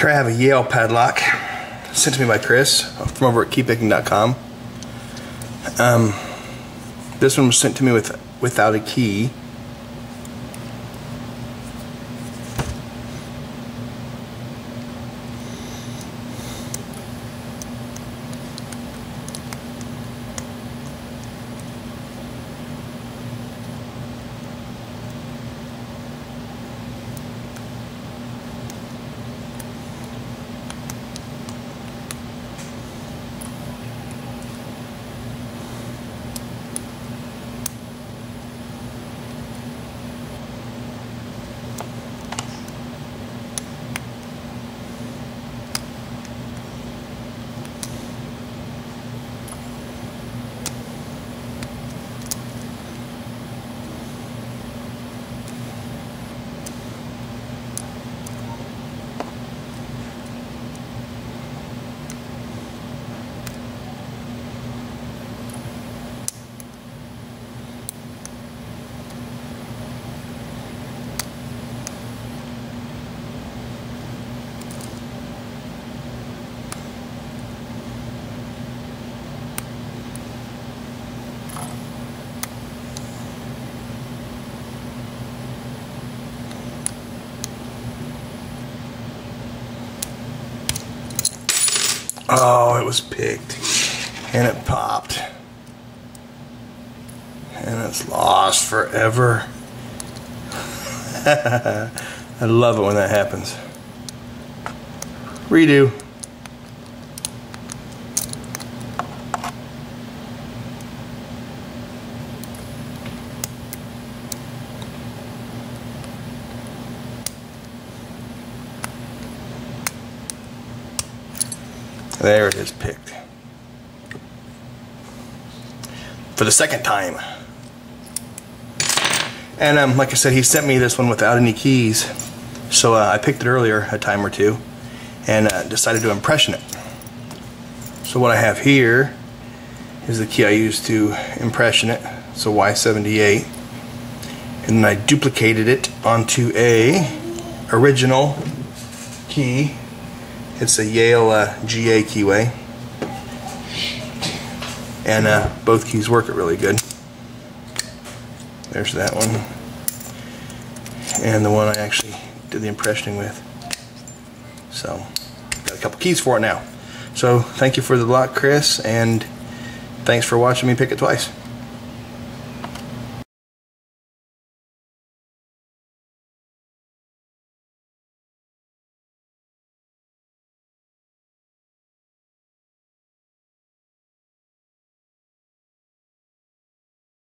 Here I have a Yale Padlock sent to me by Chris from over at keypicking.com. This one was sent to me without a key. Oh, it was picked and it popped and it's lost forever. I love it when that happens. Redo. There it is, picked. For the second time. And like I said, he sent me this one without any keys. So I picked it earlier a time or two and decided to impression it. So what I have here is the key I used to impression it. It's a Y78. And then I duplicated it onto a original key. It's a Yale GA keyway, and both keys work it really good. There's that one, and the one I actually did the impressioning with. So, got a couple keys for it now. So, thank you for the block, Chris, and thanks for watching me pick it twice.